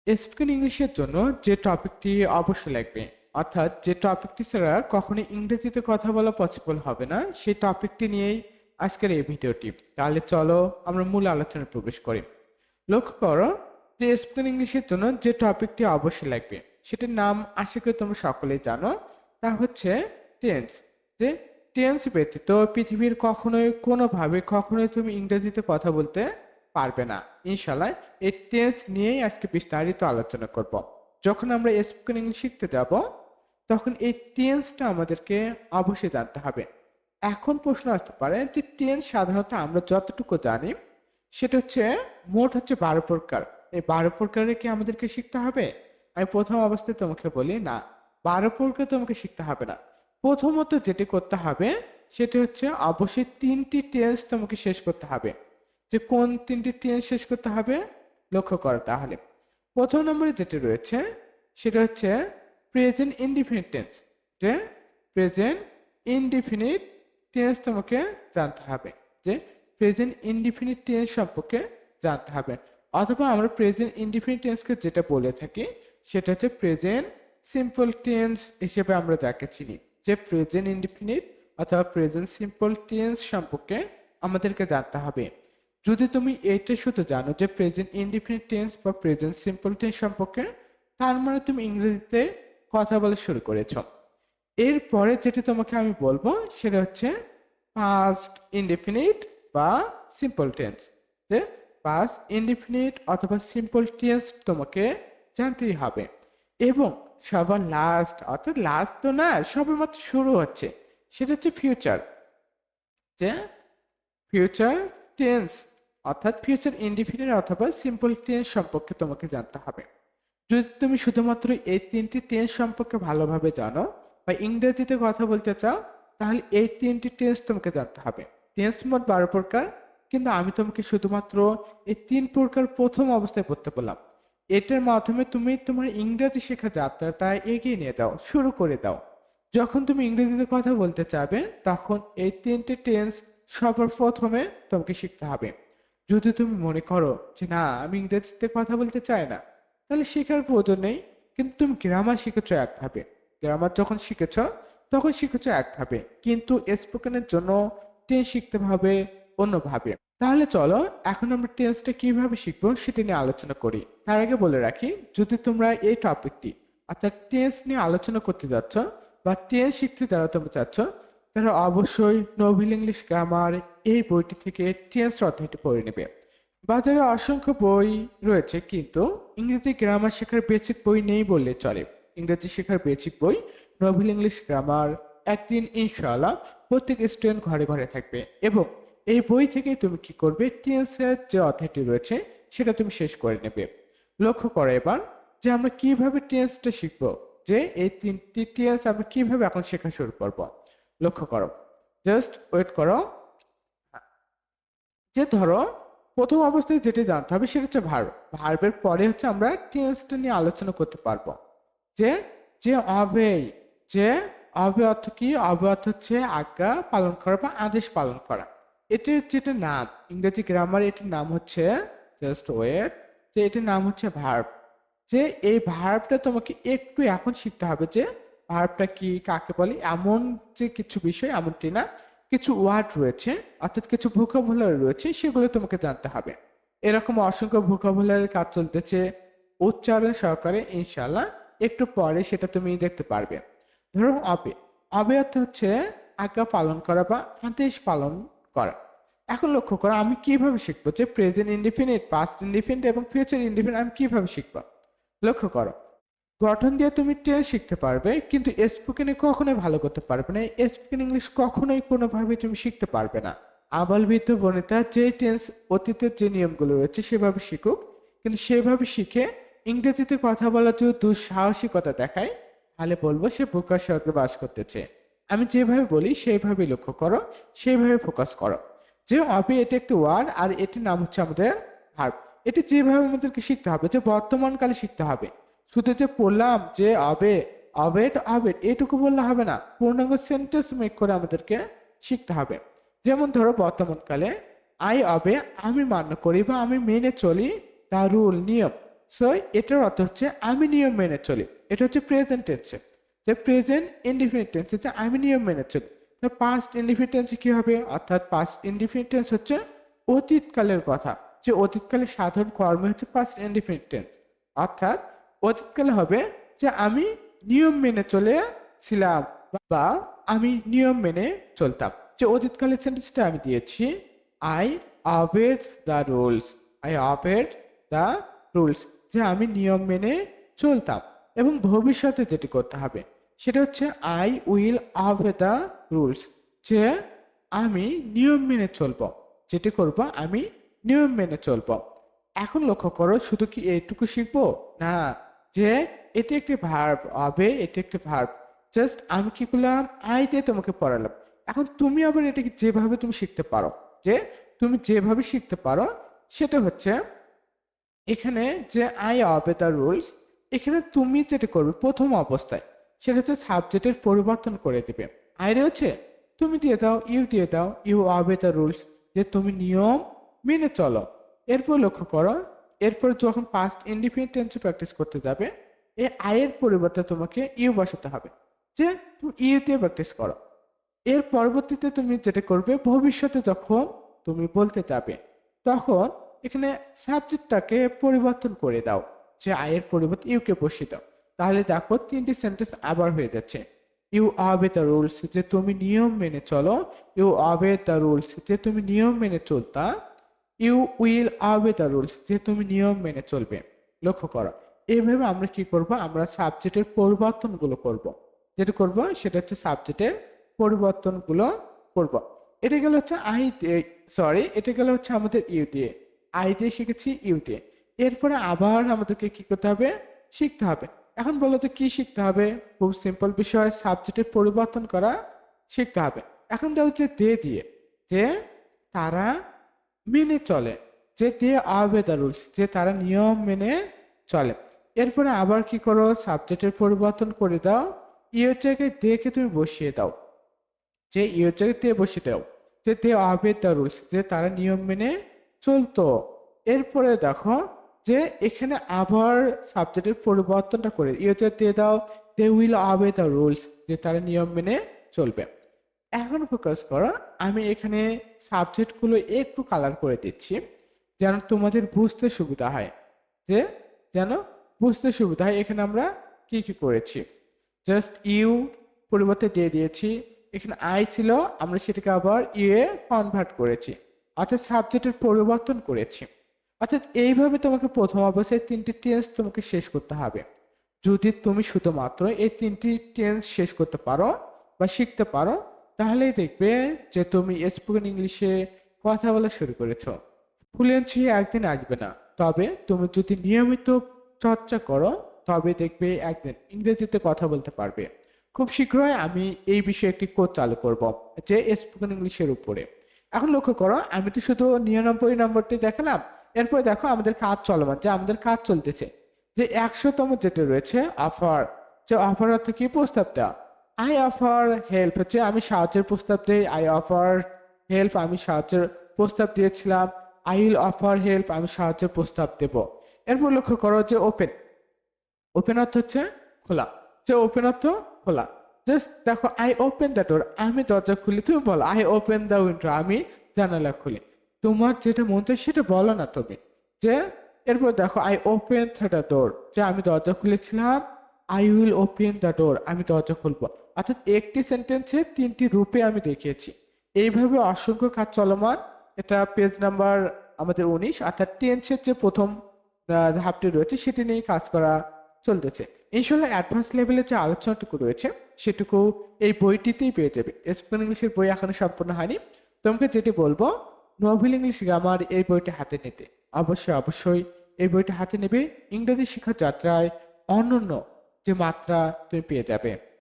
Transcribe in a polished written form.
Spoken ইংলিশের জন্য যে টপিকটি অবশ্যই লাগবে, অর্থাৎ যে টপিকটি ছাড়া কখনো ইংরেজিতে কথা বলা পসিবল হবে না, সেই টপিকটি নিয়েই আজকের এই ভিডিওটি। তাহলে চলো আমরা মূল আলোচনায় প্রবেশ করি। লক্ষ্য করো যে স্পোকেন ইংলিশের জন্য যে টপিকটি অবশ্যই লাগবে সেটির নাম আশা করি তোমরা সকলেই জানো। তা হচ্ছে টেন্স। যে টেন্স ব্যতীত পৃথিবীর কখনোই তুমি ইংরেজিতে কথা বলতে পারবে না। ইনশাআল্লাহ এই টেন্স নিয়েই আজকে বিস্তারিত আলোচনা করব। যখন আমরা স্পোকেন ইংলিশ শিখতে যাব তখন এই টেন্সটা আমাদেরকে অবশ্যই জানতে হবে। এখন প্রশ্ন আসতে পারে যে টেন্স সাধারণত আমরা যতটুকু জানি সেটা হচ্ছে মোট হচ্ছে 12 প্রকার। এই 12 প্রকারে কি আমাদেরকে শিখতে হবে? আমি প্রথম অবস্থায় তোমাকে বলি না, 12 প্রকার তোমাকে শিখতে হবে না। প্রথমত যেটি করতে হবে সেটি হচ্ছে অবশ্যই 3টি টেন্স তোমাকে শেষ করতে হবে। যে কোন 3টি টেন্স শেষ করতে হবে লক্ষ্য করো তাহলে। প্রথম নম্বরে যেটি রয়েছে সেটা হচ্ছে প্রেজেন্ট ইনডিফিনিট টেন্স। যে প্রেজেন্ট ইনডিফিনিট টেন্স তোমাকে জানতে হবে। যে প্রেজেন্ট ইনডিফিনিট টেন্স সম্পর্কে জানতে হবে, অথবা আমরা প্রেজেন্ট ইনডিফিনিট টেন্সকে যেটা বলে থাকি সেটা হচ্ছে প্রেজেন্ট সিম্পল টেন্স হিসেবে আমরা যাকে চিনি। যে প্রেজেন্ট ইনডিফিনিট অথবা প্রেজেন্ট সিম্পল টেন্স সম্পর্কে আমাদেরকে জানতে হবে। যদি তুমি এইটা শুধু জানো যে প্রেজেন্ট ইনডিফিনিট টেন্স বা প্রেজেন্ট সিম্পল টেন্স সম্পর্কে, তার মানে তুমি ইংরেজিতে কথা বলা শুরু করেছো। এরপরে যেটি তোমাকে আমি বলবো সেটা হচ্ছে পাস্ট ইনডিফিনিট বা সিম্পল টেন্স। যে পাস্ট ইনডিফিনিট অথবা সিম্পল টেন্স তোমাকে জানতেই হবে। এবং সবার লাস্ট, অর্থাৎ লাস্ট তো না, সবেমাত্র শুরু হচ্ছে, সেটা হচ্ছে ফিউচার। যে ফিউচার টেন্স অর্থাৎ ফিউচার ইনডিফিনিট অথবা সিম্পল টেন্স সম্পর্কে তোমাকে জানতে হবে। যদি তুমি শুধুমাত্র এই 3টি টেন্স সম্পর্কে ভালোভাবে জানো বা ইংরেজিতে কথা বলতে চাও, তাহলে এই 3টি টেন্স তোমাকে জানতে হবে। টেন্স মোট 12 প্রকার, কিন্তু আমি তোমাকে শুধুমাত্র এই 3 প্রকার প্রথম অবস্থায় পড়তে বললাম। এটার মাধ্যমে তুমি তোমার ইংরেজি শেখার যাত্রাটা এগিয়ে নিয়ে যাও, শুরু করে দাও। যখন তুমি ইংরেজিতে কথা বলতে চাবে তখন এই 3টে টেন্স সবার প্রথমে তোমাকে শিখতে হবে। যদি তুমি মনে করো যে না আমি ইংরেজিতে কথা বলতে চাই না, তাহলে শেখার প্রয়োজন নেই। কিন্তু তুমি গ্রামার শিখেছো একভাবে, গ্রামার যখন শিখেছ তখন শিখেছো একভাবে, কিন্তু স্পোকেনের জন্য টেন্স শিখতে হবে অন্যভাবে। তাহলে চলো এখন আমরা টেন্সটা কিভাবে শিখবো সেটা নিয়ে আলোচনা করি। তার আগে বলে রাখি, যদি তোমরা এই টপিকটি অর্থাৎ টেন্স নিয়ে আলোচনা করতে যাচ্ছ বা টেন্স শিখতে যারা তোমরা চাচ্ছ, তারা অবশ্যই নোবেল ইংলিশ গ্রামার এই বইটি থেকে টেন্স অধ্যায়টি পড়ে নেবে। বাজারে অসংখ্য বই রয়েছে, কিন্তু ইংরেজি গ্রামার শেখার বেসিক বই নেই বললে চলে। ইংরেজি শেখার বেসিক বই নোবেল ইংলিশ গ্রামার একদিন ইনশাআল্লাহ প্রত্যেক স্টুডেন্ট ঘরে ঘরে থাকবে, এবং এই বই থেকে তুমি কি করবে, টেন্সের যে অধ্যায়টি রয়েছে সেটা তুমি শেষ করে নেবে। লক্ষ্য করো এবার যে আমরা কিভাবে টেন্সটা শিখবো, যে এই 3টি টেন্স আমরা কিভাবে এখন শেখা শুরু করব। লক্ষ্য করো, জাস্ট ওয়েট করো। যে ধরো প্রথম অবস্থায় যেটি জানতে হবে সেটা হচ্ছে ভার্ব। ভার্বের পরে হচ্ছে আমরা টেন্সটা নিয়ে আলোচনা করতে পারবো। যে যে অব্যয়, যে অব্যয় অর্থ কি? অব্যয় অর্থ হচ্ছে আজ্ঞা পালন করা বা আদেশ পালন করা। এটির যেটা নাম ইংরেজি গ্রামারে, এটির নাম হচ্ছে জাস্ট ওয়েট, যে এটির নাম হচ্ছে ভার্ব। যে এই ভার্বটা তোমাকে একটু এখন শিখতে হবে যে ভার্বটা কি, কাকে বলে, এমন যে কিছু বিষয় এমনটি না, কিছু ওয়ার্ড রয়েছে অর্থাৎ কিছু ভোকাবুলারি রয়েছে, সেগুলো তোমাকে জানতে হবে। এরকম অসংখ্য ভোকাবুলারির কাজ চলতেছে উচ্চারণ সহকারে, ইনশাআল্লাহ একটু পরে সেটা তুমি দেখতে পারবে। ধরো অবে, অবে অর্থ হচ্ছে আজ্ঞা পালন করা বা আদেশ পালন করা। এখন লক্ষ্য করো আমি কিভাবে শিখবো যে প্রেজেন্ট ইনডিফিনিট, পাস্ট ইনডিফিনিট এবং ফিউচার ইনডিফিনিট আমি কিভাবে শিখবো। লক্ষ্য করো, গঠন দিয়ে তুমি টেন্স শিখতে পারবে, কিন্তু স্পোকেনে কখনোই ভালো করতে পারবে না। স্পোকেন ইংলিশ কখনোই কোনোভাবে তুমি শিখতে পারবে না। আবাল বৃদ্ধ বনিতা যে টেন্স অতীতের যে নিয়মগুলো রয়েছে সেভাবে শিখুক, কিন্তু সেভাবে শিখে ইংরেজিতে কথা বলার যদি দুঃসাহসিকতা দেখায়, তাহলে বলবো সে বোকার স্বর্গে বাস করতেছে। আমি যেভাবে বলি সেইভাবে লক্ষ্য করো, সেইভাবে ফোকাস করো। যে অবে এটা একটি ওয়ার্ড আর এটির নাম হচ্ছে আমাদের ভার্ব। এটি যেভাবে আমাদেরকে শিখতে হবে, যে বর্তমান কালে শিখতে হবে। শুধু যে পড়লাম যে অবে, অবেট অবেট এটুকু বললে হবে না, পূর্ণাঙ্গ সেন্টেন্স মেক করে আমাদেরকে শিখতে হবে। যেমন ধরো বর্তমানকালে আই অবে, আমি মান্য করি বা আমি মেনে চলি, দা রুল নিয়ম। সো এটার অর্থ হচ্ছে আমি নিয়ম মেনে চলি। এটা হচ্ছে প্রেজেন্ট টেন্সে, যে প্রেজেন্ট ইনডিফিনিট টেন্সে যে আমি নিয়ম মেনে চলি। তো পাস্ট ইনডিফিনিট টেন্সে কি হবে, অর্থাৎ পাস্ট ইনডিফিনিট টেন্স হচ্ছে অতীতকালের কথা, যে অতীতকালের সাধারণ কর্ম হচ্ছে পাস্ট ইনডিফিনিট টেন্স। অর্থাৎ অতীতকালে হবে যে আমি নিয়ম মেনে চলেছিলাম বা আমি নিয়ম মেনে চলতাম। যে অতীতকালের সেন্টেন্সটা আমি দিয়েছি, I অবেড the rules, I অবেড the rules, যে আমি নিয়ম মেনে চলতাম। এবং ভবিষ্যতে যেটি করতে হবে সেটা হচ্ছে I will obey the rules, যে আমি নিয়ম মেনে চলবো, যেটি করব আমি নিয়ম মেনে চলবো। এখন লক্ষ্য করো, শুধু কি এইটুকু শিখবো না, যে এটি একটি ভার্ব হবে, এটি একটি ভার্ব। জাস্ট আমি কি করলাম, আই দিয়ে তোমাকে পড়ালাম। এখন তুমি আবার এটাকে যেভাবে তুমি শিখতে পারো, যে তুমি যেভাবে শিখতে পারো সেটা হচ্ছে এখানে যে আই অবে দ্য রুলস, এখানে তুমি যেটা করবে প্রথম অবস্থায় সেটা হচ্ছে সাবজেক্টের পরিবর্তন করে দিবে। আই রয়েছে, তুমি দিয়ে দাও ইউ, দিয়ে দাও ইউ অবে দ্য রুলস, যে তুমি নিয়ম মেনে চলো। এরপর লক্ষ্য করো, এরপর যখন পাস্ট ইনডিফিনিট টেন্সে প্র্যাকটিস করতে যাবে, এই আই এর পরিবর্তে তোমাকে ইউ বসাতে হবে, যে তুমি ইউ দিয়ে প্র্যাকটিস করো। এর পরবর্তীতে তুমি যেটা করবে, ভবিষ্যতে যখন তুমি বলতে যাবে তখন এখানে সাবজেক্টটাকে পরিবর্তন করে দাও, যে আয়ের পরিবর্তে ইউ কে বসিয়ে দাও। তাহলে দেখো তিনটি সেন্টেন্স আবার হয়ে যাচ্ছে। ইউ অবে দ্য রুলস, যে তুমি নিয়ম মেনে চলো। ইউ অবে দ্য রুলস, যে তুমি নিয়ম মেনে চলতা। You will obey the rules, যে তুমি নিয়ম মেনে চলবে। লক্ষ্য করো, এইভাবে আমরা কি করব, আমরা সাবজেক্টের পরিবর্তনগুলো করব। যেটা করব সেটা হচ্ছে সাবজেক্টের পরিবর্তনগুলো করব। এটা গেল হচ্ছে আই দিয়ে, সরি এটা গেল হচ্ছে আমাদের ইউ দিয়ে। আই দিয়ে শিখেছি, ইউ দিয়ে। এরপরে আবার আমাদেরকে কি করতে হবে, শিখতে হবে। এখন বলো তো কি শিখতে হবে, খুব সিম্পল বিষয়, সাবজেক্টের পরিবর্তন করা শিখতে হবে। এখন দেওয়া হচ্ছে দে দিয়ে, যে তারা মেনে চলে, যে দে অবে দ্য রুলস, যে তারা নিয়ম মেনে চলে। এরপরে আবার কি করো, সাবজেক্টের পরিবর্তন করে দাও, ইয়ের জায়গায় দে কে তুমি বসিয়ে দাও, যে ইয়ের জায়গায় দে বসিয়ে দাও, যে দে অবে দ্য রুলস, যে তারা নিয়ম মেনে চলতো। এরপরে দেখো যে এখানে আবার সাবজেক্টের পরিবর্তনটা করে ইয়ের জায়গায় দিয়ে দাও, they will obey the rules, যে তারা নিয়ম মেনে চলবে। এখন ফোকাস করো, আমি এখানে সাবজেক্টগুলো একটু কালার করে দিচ্ছি যেন তোমাদের বুঝতে সুবিধা হয়, যে যেন বুঝতে সুবিধা হয়। এখানে আমরা কি কি করেছি, জাস্ট ইউ পরিবর্তে দিয়ে দিয়েছি, এখানে আই ছিল, আমরা সেটাকে আবার ইউ এ কনভার্ট করেছি, অর্থাৎ সাবজেক্টের পরিবর্তন করেছি। অর্থাৎ এইভাবে তোমাকে প্রথম অবস্থায় তিনটি টেন্স তোমাকে শেষ করতে হবে। যদি তুমি শুধুমাত্র এই তিনটি টেন্স শেষ করতে পারো বা শিখতে পারো, তাহলেই দেখবে যে তুমি স্পোকেন ইংলিশে কথা বলা শুরু করেছো। ফ্লুয়েন্সি একদিন আসবে না, তবে তুমি যদি নিয়মিত চর্চা করো তবে দেখবে একদিন ইংরেজিতে কথা বলতে পারবে। খুব শীঘ্রই আমি এই বিষয়ে একটি কোর্স চালু করব, যে স্পোকেন ইংলিশের উপরে। এখন লক্ষ্য করো, আমি তো শুধু 99 নম্বরটি দেখালাম, এরপরে দেখো আমাদের কাজ চলমান, যে আমাদের কাজ চলতেছে, যে 100তম যেটা রয়েছে অফার, যে অফার অর্থ কি, প্রস্তাব দেওয়া। আই অফার হেল্প হচ্ছে আমি সাহায্যের প্রস্তাব দেই, আই অফার হেল্প আমি সাহায্যের প্রস্তাব দিয়েছিলাম, আই উইল অফার হেল্প আমি সাহায্যের প্রস্তাব দেব। এরপর লক্ষ্য করো যে ওপেন, ওপেন অর্থ হচ্ছে খোলা, যে ওপেন অর্থ খোলা। জাস্ট দেখো আই ওপেন দ্য ডোর, আমি দরজা খুলি, তুমি বলো আই ওপেন দ্য উইন্ডো, আমি জানালা খুলি। তোমার যেটা মন চায় সেটা বলো না তুমি, যে এরপর দেখো আই ওপেন দ্য ডোর, যে আমি দরজা খুলেছিলাম, I will open the door আমি দরজা খুলবো। অর্থাৎ একটি সেন্টেন্সে তিনটি রূপে আমি দেখিয়েছি। এইভাবে অসংখ্য কাজ চলমান। এটা পেজ নাম্বার আমাদের 19, অর্থাৎ টেন্সের যে প্রথম ধাপটি রয়েছে সেটি নিয়ে কাজ করা চলতেছে। ইনশাল্লাহ অ্যাডভান্স লেভেলের যে আলোচনাটুকু রয়েছে সেটুকু এই বইটিতেই পেয়ে যাবে। স্পোকেন ইংলিশের বই এখনো সম্পূর্ণ হয়নি। তোমাকে যেটি বলবো, নোবেল ইংলিশ গ্রামার এই বইটা হাতে নিতে, অবশ্যই অবশ্যই এই বইটা হাতে নেবে। ইংরেজি শিক্ষার যাত্রায় অনন্য যে মাত্রা তুমি পেয়ে যাবে।